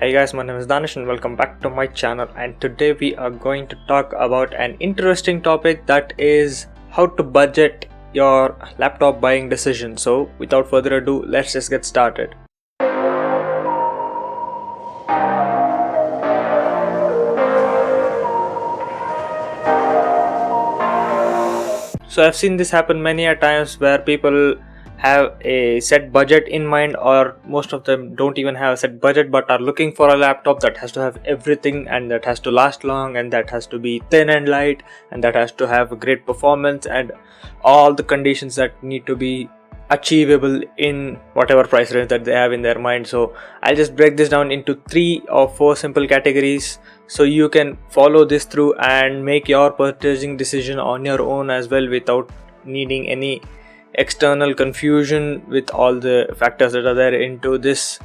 Hey guys, my name is Danish and welcome back to my channel, and today we are going to talk about an interesting topic, that is how to budget your laptop buying decision. So without further ado, let's just get started. So I've seen this happen many a times where people have a set budget in mind, or most of them don't even have a set budget but are looking for a laptop that has to have everything, and that has to last long, and that has to be thin and light, and that has to have great performance, and all the conditions that need to be achievable in whatever price range that they have in their mind. So I'll just break this down into 3 or 4 simple categories so you can follow this through and make your purchasing decision on your own as well, without needing any external confusion with all the factors that are there into this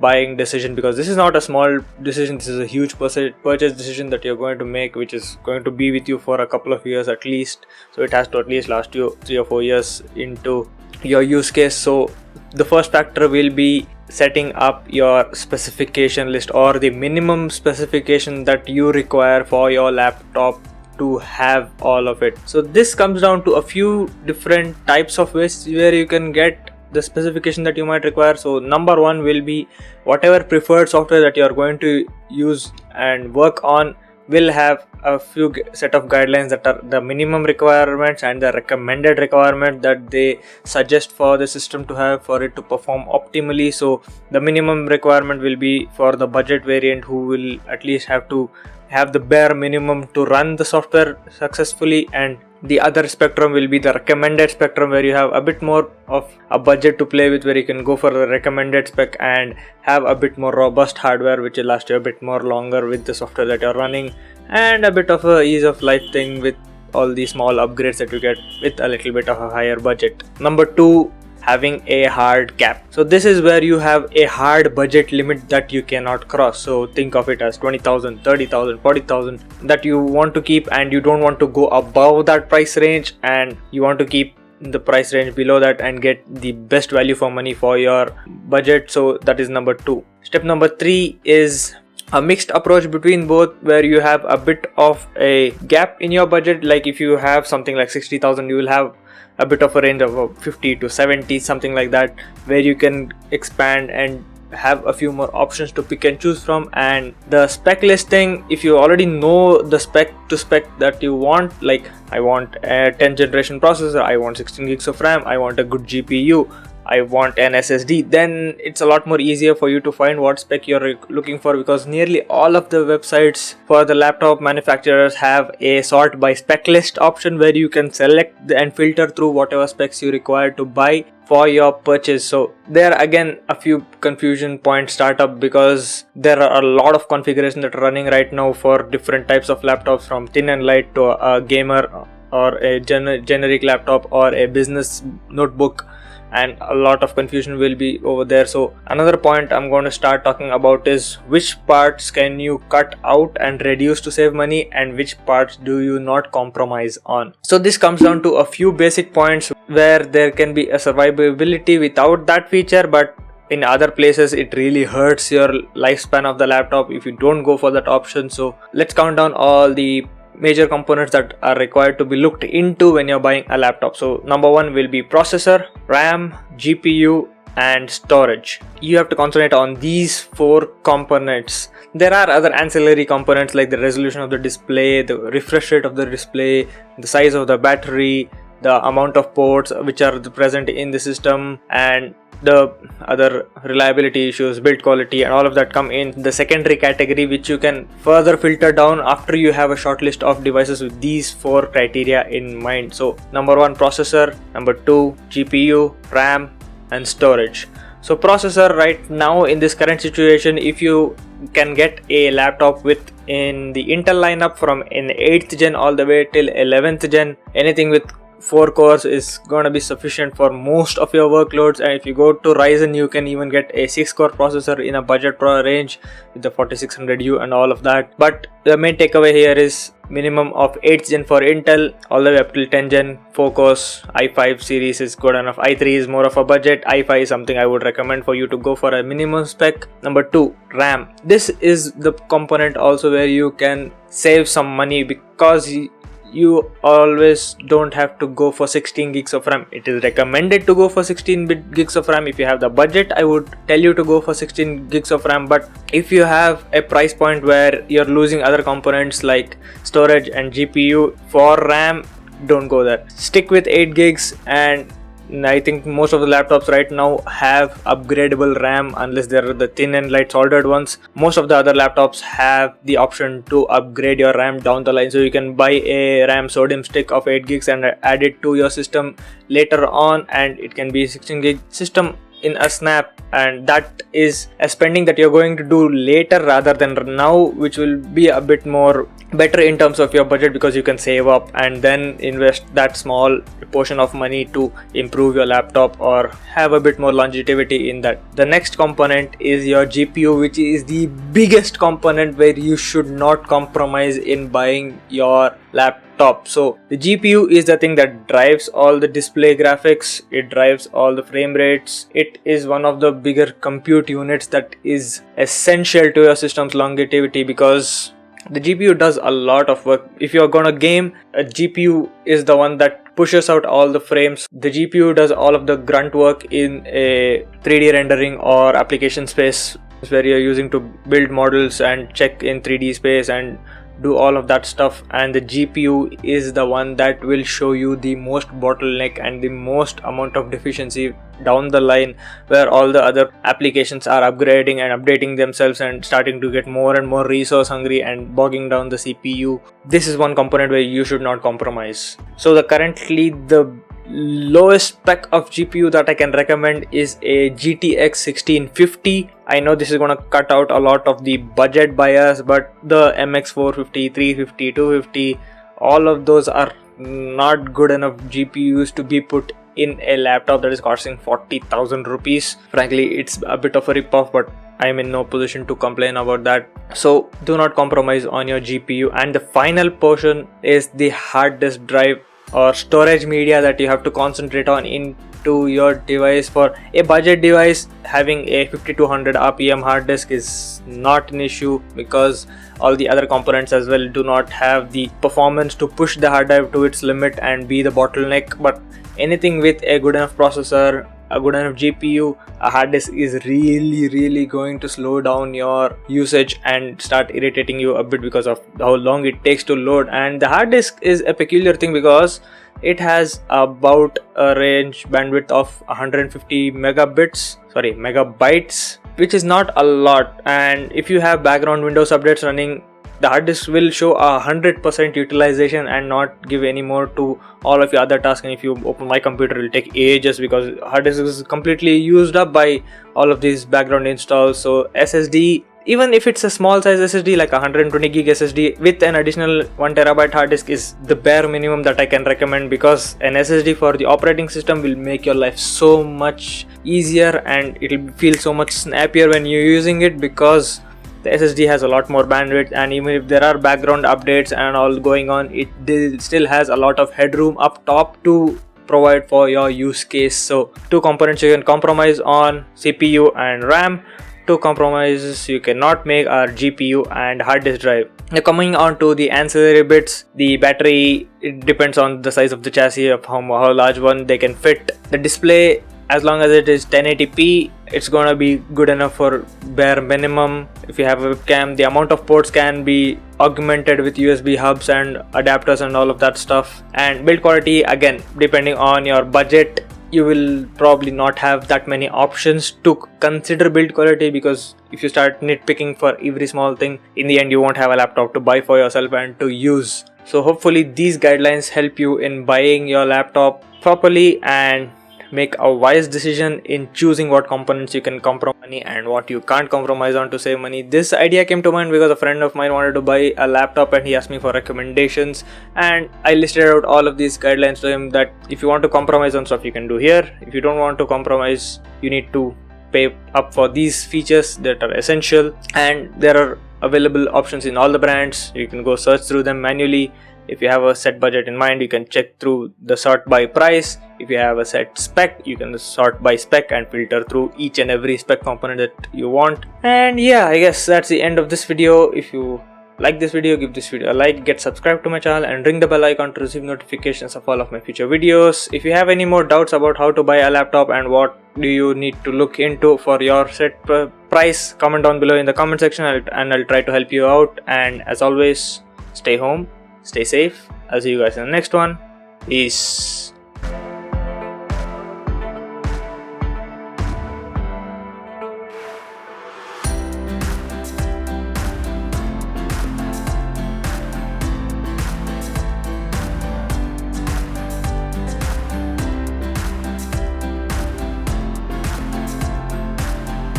buying decision, because this is not a small decision. This is a huge purchase decision that you're going to make, which is going to be with you for a couple of years at least. So it has to at least last you 3 or 4 years into your use case. So the first factor will be setting up your specification list, or the minimum specification that you require for your laptop to have all of it. So this comes down to a few different types of ways where you can get the specification that you might require. So number 1 will be whatever preferred software that you are going to use and work on will have a few set of guidelines that are the minimum requirements and the recommended requirement that they suggest for the system to have for it to perform optimally. So the minimum requirement will be for the budget variant, who will at least have to have the bare minimum to run the software successfully, and the other spectrum will be the recommended spectrum, where you have a bit more of a budget to play with, where you can go for the recommended spec and have a bit more robust hardware which will last you a bit more longer with the software that you're running, and a bit of a ease of life thing with all the small upgrades that you get with a little bit of a higher budget. Number 2, having a hard cap. So this is where you have a hard budget limit that you cannot cross. So think of it as 20,000, 30,000, 40,000 that you want to keep, and you don't want to go above that price range, and you want to keep the price range below that and get the best value for money for your budget. So that is number 2. Step number 3 is a mixed approach between both, where you have a bit of a gap in your budget. Like if you have something like 60,000, you will have a bit of a range of 50 to 70, something like that, where you can expand and have a few more options to pick and choose from. And the spec listing, if you already know the spec that you want, like I want a 10th generation processor, I want 16 gigs of RAM, I want a good GPU, I want an SSD, then it's a lot more easier for you to find what spec you're looking for, because nearly all of the websites for the laptop manufacturers have a sort by spec list option, where you can select and filter through whatever specs you require to buy for your purchase. So there again a few confusion points start up, because there are a lot of configurations that are running right now for different types of laptops, from thin and light to a gamer or a generic laptop or a business notebook, and a lot of confusion will be over there. So another point I'm going to start talking about is which parts can you cut out and reduce to save money, and which parts do you not compromise on. So this comes down to a few basic points where there can be a survivability without that feature, but in other places it really hurts your lifespan of the laptop if you don't go for that option. So let's count down all the major components that are required to be looked into when you're buying a laptop. So number 1 will be processor, RAM, GPU and storage. You have to concentrate on these 4 components. There are other ancillary components like the resolution of the display, the refresh rate of the display, the size of the battery, the amount of ports which are present in the system, and the other reliability issues, build quality, and all of that come in the secondary category, which you can further filter down after you have a short list of devices with these 4 criteria in mind. So number 1, processor; number 2, GPU, RAM and storage. So processor, right now in this current situation, if you can get a laptop with in the Intel lineup from in 8th gen all the way till 11th gen, anything with 4 cores is gonna be sufficient for most of your workloads, and if you go to Ryzen, you can even get a 6 core processor in a budget range with the 4600U and all of that. But the main takeaway here is minimum of 8th gen for Intel all the way up till 10th gen. 4 cores, i5 series is good enough. i3 is more of a budget. i5 is something I would recommend for you to go for a minimum spec. Number 2, RAM. This is the component also where you can save some money, because you always don't have to go for 16 gigs of RAM. It is recommended to go for 16 gigs of RAM. If you have the budget, I would tell you to go for 16 gigs of RAM. But if you have a price point where you're losing other components like storage and GPU for RAM, don't go there. Stick with 8 gigs, and I think most of the laptops right now have upgradable RAM, unless they're the thin and light soldered ones. Most of the other laptops have the option to upgrade your RAM down the line, so you can buy a RAM sodium stick of 8 gigs and add it to your system later on, and it can be a 16 gig system in a snap. And that is a spending that you're going to do later rather than now, which will be a bit more better in terms of your budget, because you can save up and then invest that small portion of money to improve your laptop or have a bit more longevity in that. The next component is your GPU, which is the biggest component where you should not compromise in buying your laptop. So the GPU is the thing that drives all the display graphics, it drives all the frame rates. It is one of the bigger compute units that is essential to your system's longevity, because the GPU does a lot of work. If you're gonna game, a GPU is the one that pushes out all the frames. The GPU does all of the grunt work in a 3D rendering or application space, where you're using to build models and check in 3D space and do all of that stuff. And the GPU is the one that will show you the most bottleneck and the most amount of deficiency down the line, where all the other applications are upgrading and updating themselves and starting to get more and more resource hungry and bogging down the CPU. This is one component where you should not compromise. So currently the lowest spec of GPU that I can recommend is a GTX 1650. I know this is gonna cut out a lot of the budget buyers, but the MX 450, 350, 250, all of those are not good enough GPUs to be put in a laptop that is costing 40,000 rupees. Frankly, it's a bit of a rip-off, but I'm in no position to complain about that. So do not compromise on your GPU. And the final portion is the hard disk drive or storage media that you have to concentrate on into your device. For a budget device, having a 5200 RPM hard disk is not an issue, because all the other components as well do not have the performance to push the hard drive to its limit and be the bottleneck. But anything with a good enough processor, a good enough GPU, a hard disk is really going to slow down your usage and start irritating you a bit because of how long it takes to load. And the hard disk is a peculiar thing because it has about a range bandwidth of 150 megabytes, which is not a lot. And if you have background Windows updates running, the hard disk will show 100% utilization and not give any more to all of your other tasks. And if you open my computer, it will take ages because hard disk is completely used up by all of these background installs. So SSD, even if it's a small size SSD like 120 gig SSD with an additional 1 terabyte hard disk, is the bare minimum that I can recommend, because an SSD for the operating system will make your life so much easier and it will feel so much snappier when you're using it, because the SSD has a lot more bandwidth, and even if there are background updates and all going on, it still has a lot of headroom up top to provide for your use case. So 2 components you can compromise on: CPU and RAM. 2 compromises you cannot make are GPU and hard disk drive. Now coming on to the ancillary bits, the battery, it depends on the size of the chassis, of how large one they can fit. The display, as long as it is 1080p, it's gonna be good enough for bare minimum. If you have a webcam, the amount of ports can be augmented with USB hubs and adapters and all of that stuff. And build quality, again, depending on your budget, you will probably not have that many options to consider build quality, because if you start nitpicking for every small thing, in the end you won't have a laptop to buy for yourself and to use. So hopefully these guidelines help you in buying your laptop properly and make a wise decision in choosing what components you can compromise money and what you can't compromise on to save money. This idea came to mind because a friend of mine wanted to buy a laptop and he asked me for recommendations, and I listed out all of these guidelines to him that if you want to compromise on stuff, you can do here. If you don't want to compromise, you need to pay up for these features that are essential, and there are available options in all the brands. You can go search through them manually. If you have a set budget in mind, you can check through the sort by price. If you have a set spec, you can sort by spec and filter through each and every spec component that you want. And yeah, I guess that's the end of this video. If you like this video, give this video a like, get subscribed to my channel and ring the bell icon to receive notifications of all of my future videos. If you have any more doubts about how to buy a laptop and what do you need to look into for your set price, comment down below in the comment section and I'll try to help you out. And as always, stay home, stay safe. I'll see you guys in the next one. Peace.